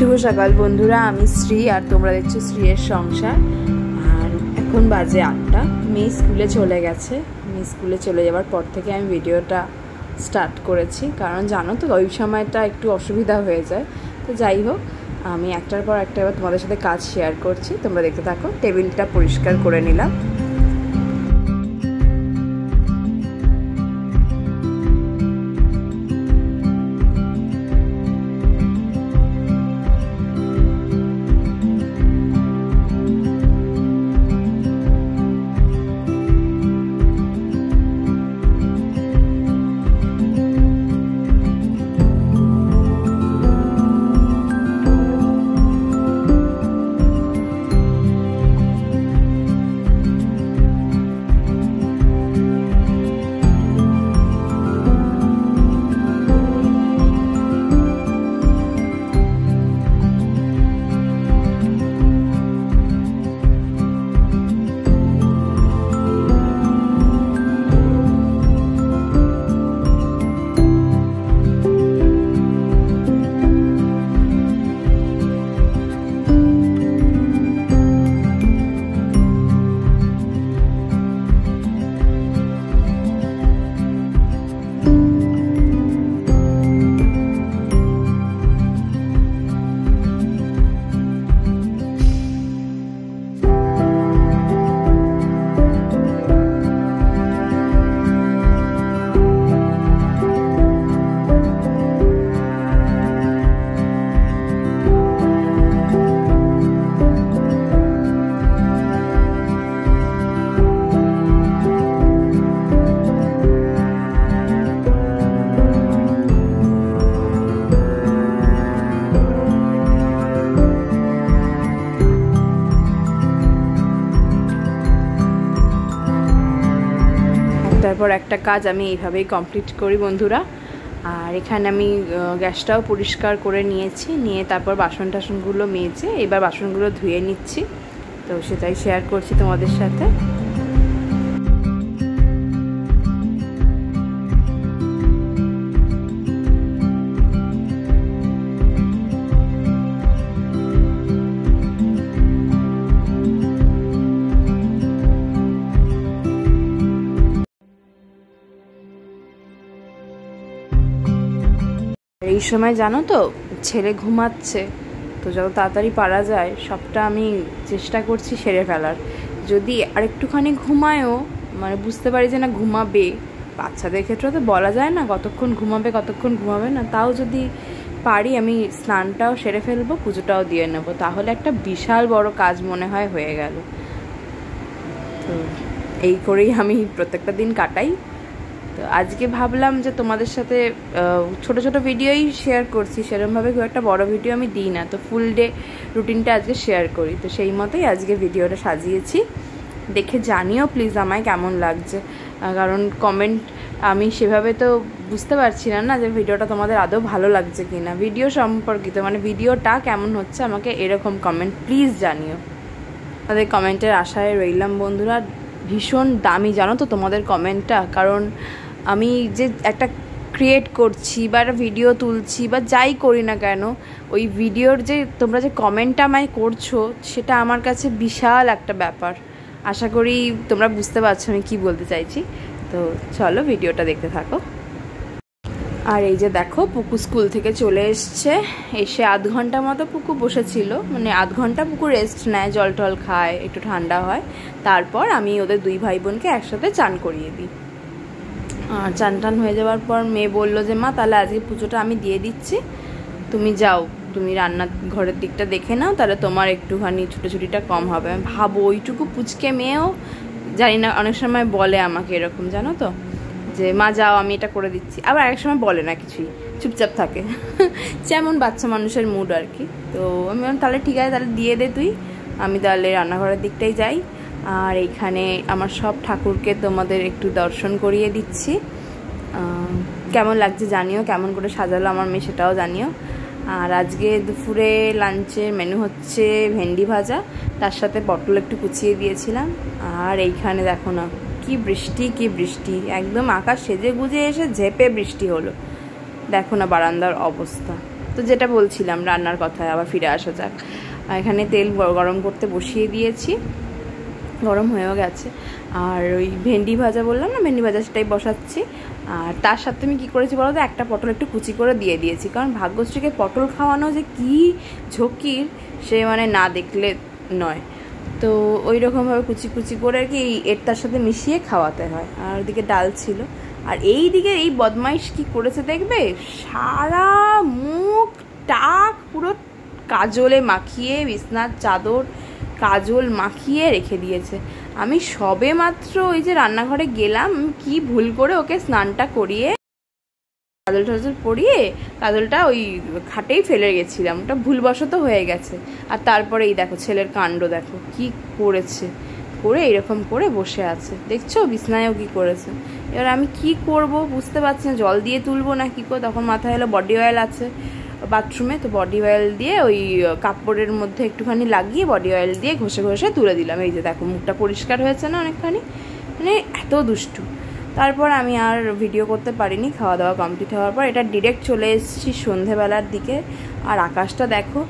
শুভ সকাল বন্ধুরা, আমি শ্রী আর তোমরা দেখছো শ্রীয়ের সংসার। আর এখন বাজে 8টা। মেয়ে স্কুলে চলে গেছে। মেয়ে স্কুলে চলে যাওয়ার পর থেকে আমি ভিডিওটা স্টার্ট করেছি, কারণ জানো তো ওই সময়টা একটু অসুবিধা হয়ে যায়। তো যাই হোক, আমি একটার পর একটা এবার তোমাদের সাথে কাজ শেয়ার করছি, তোমরা দেখতে থাকো। টেবিলটা পরিষ্কার করে নিলাম। তারপর একটা কাজ আমি এইভাবেই কমপ্লিট করি বন্ধুরা। আর এখানে আমি গ্যাসটাও পরিষ্কার করে নিয়েছি, নিয়ে তারপর বাসন টাসনগুলো মেজে এবার বাসনগুলো ধুয়ে নিচ্ছি। তো সেটাই শেয়ার করছি তোমাদের সাথে। এই সময় জানো তো ছেলে ঘুমাচ্ছে, তো যত তাড়াতাড়ি পারা যায় সবটা আমি চেষ্টা করছি সেরে ফেলার। যদি আরেকটুখানি ঘুমায়ও, মানে বুঝতে পারি যে না ঘুমাবে, বাচ্চাদের ক্ষেত্রে তো বলা যায় না কতক্ষণ ঘুমাবে কতক্ষণ ঘুমাবে না, তাও যদি পারি আমি স্নানটাও সেরে ফেলবো, পুজোটাও দিয়ে নেবো, তাহলে একটা বিশাল বড় কাজ মনে হয় হয়ে গেল। তো এই করেই আমি প্রত্যেকটা দিন কাটাই। তো আজকে ভাবলাম যে তোমাদের সাথে ছোট ছোট ভিডিওই শেয়ার করছি, সেরকমভাবে খুব একটা বড় ভিডিও আমি দিই না, তো ফুল ডে রুটিনটা আজকে শেয়ার করি। তো সেই মতোই আজকে ভিডিওটা সাজিয়েছি, দেখে জানিও প্লিজ আমায় কেমন লাগছে, কারণ কমেন্ট আমি সেভাবে তো বুঝতে পারছি না যে ভিডিওটা তোমাদের আদৌ ভালো লাগছে কি না, ভিডিও সম্পর্কিত মানে ভিডিওটা কেমন হচ্ছে আমাকে এরকম কমেন্ট প্লিজ জানিও। তাদের কমেন্টের আশায় রইলাম বন্ধুরা। ভীষণ দামি জানো তো তোমাদের কমেন্টটা, কারণ আমি যে একটা ক্রিয়েট করছি বা একটা ভিডিও তুলছি বা যাই করি না কেন, ওই ভিডিওর যে তোমরা যে কমেন্টটা আমায় করছো সেটা আমার কাছে বিশাল একটা ব্যাপার। আশা করি তোমরা বুঝতে পারছো আমি কি বলতে চাইছি। তো চলো ভিডিওটা দেখতে থাকো। আর এই যে দেখো, পুকু স্কুল থেকে চলে এসছে, এসে আধ ঘন্টা মতো পুকু বসেছিল, মানে আধ ঘন্টা পুকু রেস্ট নেয়, জল টল খায়, একটু ঠান্ডা হয়, তারপর আমি ওদের দুই ভাই বোনকে একসাথে চান করিয়ে দিই। আর চান টান হয়ে যাওয়ার পর মেয়ে বললো যে মা তাহলে আজকে পুজোটা আমি দিয়ে দিচ্ছি, তুমি যাও, তুমি রান্নার ঘরের দিকটা দেখে নাও, তাহলে তোমার একটুখানি ছুটোছুটিটা কম হবে। আমি ভাবো ওইটুকু পুচকে মেয়েও জানি না অনেক সময় বলে আমাকে এরকম জানো তো, যে মা যাও আমি এটা করে দিচ্ছি, আবার এক সময় বলে না কিছুই, চুপচাপ থাকে যেমন বাচ্চা মানুষের মুড আর কি। তো আমি বললাম তাহলে ঠিক আছে, তাহলে দিয়ে দে তুই, আমি তাহলে রান্নাঘরের দিকটাই যাই। আর এইখানে আমার সব ঠাকুরকে তোমাদের একটু দর্শন করিয়ে দিচ্ছি। কেমন লাগছে জানিও, কেমন করে সাজালো আমার মেয়ে সেটাও জানিও। আর আজকে দুপুরে লাঞ্চের মেনু হচ্ছে ভেন্ডি ভাজা, তার সাথে পটল একটু কুচিয়ে দিয়েছিলাম। আর এইখানে দেখো না কি বৃষ্টি, কি বৃষ্টি, একদম আকাশ সেজে গুজে এসে ঝেপে বৃষ্টি হলো। দেখো না বারান্দার অবস্থা, তো যেটা বলছিলাম রান্নার কথায় আবার ফিরে আসা যাক। এখানে তেল গরম করতে বসিয়ে দিয়েছি, গরম হয়েও গেছে। আর ওই ভেন্ডি ভাজা বললাম না, ভেন্ডি ভাজা সেটাই বসাচ্ছি। আর তার সাথে আমি কী করেছি বলো তো, একটা পটল একটু কুচি করে দিয়ে দিয়েছি, কারণ ভাগ্যশ্রীকে পটল খাওয়ানো যে কী ঝক্কির সে মানে না দেখলে নয়। তো ওই রকমভাবে কুচি কুচি করে আর কি এর তার সাথে মিশিয়ে খাওয়াতে হয়। আর ওদিকে ডাল ছিল। আর এই দিকে এই বদমাইশ কি করেছে দেখবে, সারা মুখ টাক পুরো কাজলে মাখিয়ে, বিছনার চাদর কাজল মাখিয়ে রেখে দিয়েছে। আমি সবে মাত্র ওই যে রান্নাঘরে গেলাম, কি ভুল করে ওকে স্নানটা করিয়ে কাজল টাজল পরিয়ে কাজলটা ওই খাটেই ফেলে গেছিলাম, ওটা ভুলবশত হয়ে গেছে। আর তারপরে এই দেখো ছেলের কাণ্ড, দেখো কি করেছে, করে এরকম করে বসে আছে, দেখছো বিছনায়ও কি করেছে। এবার আমি কি করব বুঝতে পারছি না, জল দিয়ে তুলবো না কি করে। তখন মাথায় এলো বডি অয়েল আছে বাথরুমে, তো বডি অয়েল দিয়ে ওই কাপড়ের মধ্যে একটুখানি লাগিয়ে বডি অয়েল দিয়ে ঘষে ঘষে তুলে দিলাম। এই যে দেখো মুখটা পরিষ্কার হয়েছে না অনেকখানি, মানে এত দুষ্টু। তারপর আমি আর ভিডিও করতে পারিনি, খাওয়া দাওয়া কমপ্লিট হওয়ার পর এটা ডিরেক্ট চলে এসেছি সন্ধেবেলার দিকে। আর আকাশটা দেখো,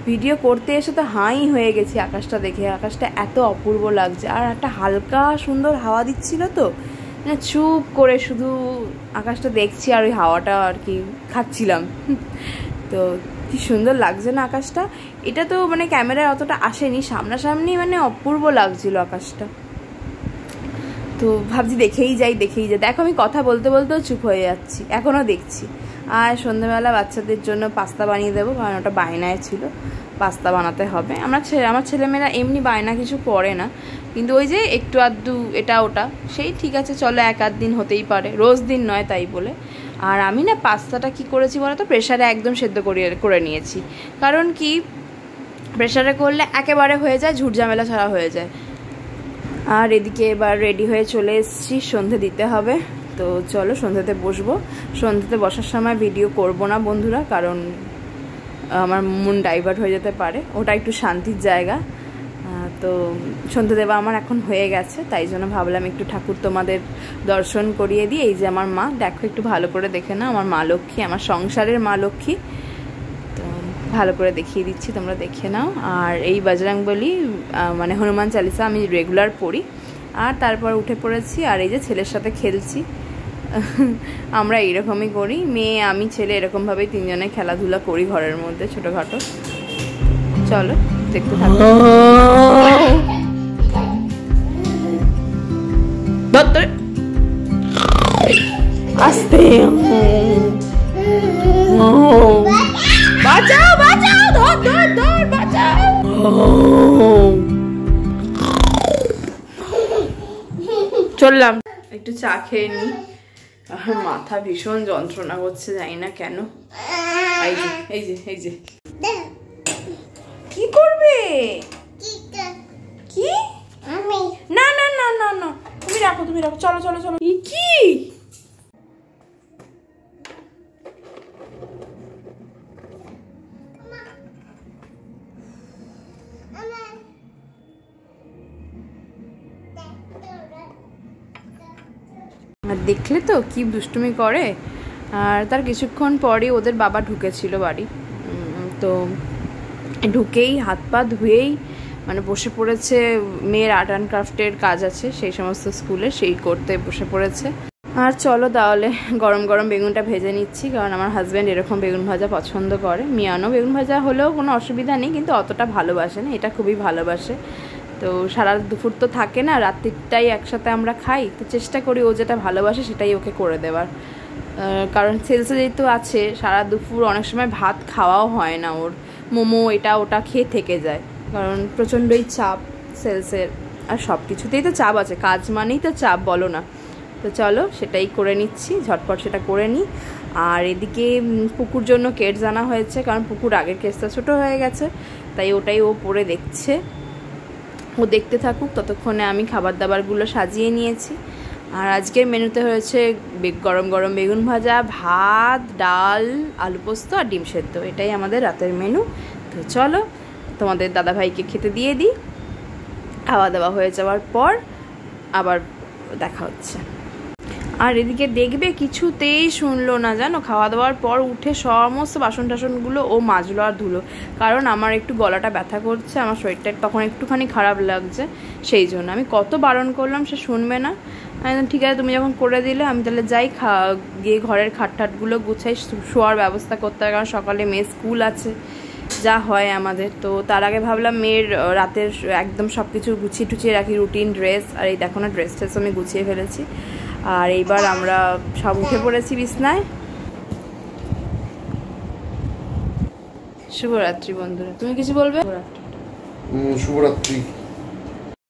ভিডিও করতে এসে তো হাই হয়ে গেছি আকাশটা দেখে, আকাশটা এত অপূর্ব লাগছে। আর একটা হালকা সুন্দর হাওয়া দিচ্ছিল, তো মানে চুপ করে শুধু আকাশটা দেখছি আর ওই হাওয়াটা আর কি খাচ্ছিলাম। তো কি সুন্দর লাগছে না আকাশটা। এটা তো মানে ক্যামেরায় অতটা আসেনি, সামনাসামনি মানে অপূর্ব লাগছিল আকাশটা। তো ভাবছি দেখেই যাই। দেখো আমি কথা বলতে বলতেও চুপ হয়ে যাচ্ছি, এখনও দেখছি। আর সন্ধ্যাবেলা বাচ্চাদের জন্য পাস্তা বানিয়ে দেবো, কারণ ওটা বায়নায় ছিল, পাস্তা বানাতে হবে। আমার ছেলেমেয়েরা এমনি বায়না কিছু করে না, কিন্তু ওই যে একটু আধটু এটা ওটা সেই ঠিক আছে, চলো এক আধ দিন হতেই পারে, রোজ দিন নয় তাই বলে। আর আমি না পাস্তাটা কি করেছি বলো তো, প্রেশারে একদম সেদ্ধ করে নিয়েছি। কারণ কি, প্রেশারে করলে একেবারে হয়ে যায়, ঝুটঝামেলা ছাড়া হয়ে যায়। আর এদিকে এবার রেডি হয়ে চলে এসেছি, সন্ধে দিতে হবে। তো চলো সন্ধ্যেতে বসবো। সন্ধ্যেতে বসার সময় ভিডিও করব না বন্ধুরা, কারণ আমার মন ডাইভার্ট হয়ে যেতে পারে, ওটা একটু শান্তির জায়গা। তো সন্ধ্যে দেওয়া আমার এখন হয়ে গেছে, তাই জন্য ভাবলাম একটু ঠাকুর তোমাদের দর্শন করিয়ে দিই। এই যে আমার মা, দেখো একটু ভালো করে দেখে নাও, আমার মা লক্ষ্মী, আমার সংসারের মা লক্ষ্মী। তো ভালো করে দেখিয়ে দিচ্ছি, তোমরা দেখে নাও। আর এই বজরংবলী মানে হনুমান চালিসা আমি রেগুলার পড়ি। আর তারপর উঠে পড়েছি, আর এই যে ছেলের সাথে খেলছি। আমরা এইরকমই করি, মেয়ে আমি ছেলে এরকমভাবেই তিনজনে খেলাধুলা করি ঘরের মধ্যে ছোটোখাটো। চলো দেখতে থাকো। আস্তে বাঁচাও বাঁচাও, ধর ধর ধর, বাঁচাও। চললাম একটু চা খেয়ে নি, আর মাথা ভীষণ যন্ত্রণা করছে, জানি না কেন। এই যে কি করবে, কি না না না না না, তুমি রাখো চলো চলো চলো। কি আর দেখলে তো কি দুষ্টুমি করে। আর তার কিছুক্ষণ পরে ওদের বাবা ঢুকেছিল বাড়ি, তো ঢুকেই হাত পা ধুয়েই মানে বসে পড়েছে। মেয়ের আর্ট অ্যান্ড ক্রাফটের কাজ আছে সেই সমস্ত স্কুলে, সেই করতে বসে পড়েছে। আর চলো তাহলে গরম গরম বেগুনটা ভেজে নিচ্ছি, কারণ আমার হাজব্যান্ড এরকম বেগুন ভাজা পছন্দ করে। মিয়ানো বেগুন ভাজা হলেও কোনো অসুবিধা নেই, কিন্তু অতটা ভালোবাসে না, এটা খুবই ভালোবাসে। তো সারা দুপুর তো থাকে না, রাত্রিটাই একসাথে আমরা খাই, তো চেষ্টা করি ও যেটা ভালোবাসে সেটাই ওকে করে দেওয়ার। কারণ সেলসে যেহেতু আছে, সারা দুপুর অনেক সময় ভাত খাওয়াও হয় না ওর, মোমো এটা ওটা খেয়ে থেকে যায়, কারণ প্রচণ্ডই চাপ সেলসের। আর সব কিছুতেই তো চাপ আছে, কাজ মানেই তো চাপ, বলো না। তো চলো সেটাই করে নিচ্ছি, ঝটপট সেটা করে নিই। আর এদিকে পুকুর জন্য কেটস আনা হয়েছে, কারণ পুকুর আগের কেসটা ছোটো হয়ে গেছে, তাই ওটাই ও পরে দেখছে। ও দেখতে থাকুক, ততক্ষণে আমি খাবার দাবারগুলো সাজিয়ে নিয়েছি। আর আজকের মেনুতে হয়েছে গরম গরম বেগুন ভাজা, ভাত, ডাল, আলু পোস্ত আর ডিম সেদ্ধ, এটাই আমাদের রাতের মেনু। তো চলো তোমাদের দাদাভাইকে খেতে দিয়ে দিই, খাওয়া দাওয়া হয়ে যাওয়ার পর আবার দেখা হচ্ছে। আর এদিকে দেখবে কিছুতেই শুনলো না জানো, খাওয়া দাওয়ার পর উঠে সমস্ত বাসন টাসনগুলো ও মাজলো আর ধুলো। কারণ আমার একটু গলাটা ব্যথা করছে, আমার শরীরটা তখন একটুখানি খারাপ লাগছে, সেই জন্য আমি কত বারণ করলাম, সে শুনবে না। ঠিক আছে তুমি যখন করে দিলে আমি তাহলে যাই, গিয়ে ঘরের খাটটাটগুলো গুছাই, শোয়ার ব্যবস্থা করতে হয়, কারণ সকালে মেয়ের স্কুল আছে, যা হয় আমাদের। তো তার আগে ভাবলাম মেয়ের রাতের একদম সব কিছু গুছিয়ে টুছিয়ে রাখি, রুটিন ড্রেস। আর এই দেখো না, ড্রেস ট্রেস আমি গুছিয়ে ফেলেছি। আর এইবার আমরা সব উঠে পড়েছি বিছনায়। শুভরাত্রি বন্ধুরা, তুমি কিছু বলবে? শুভরাত্রি।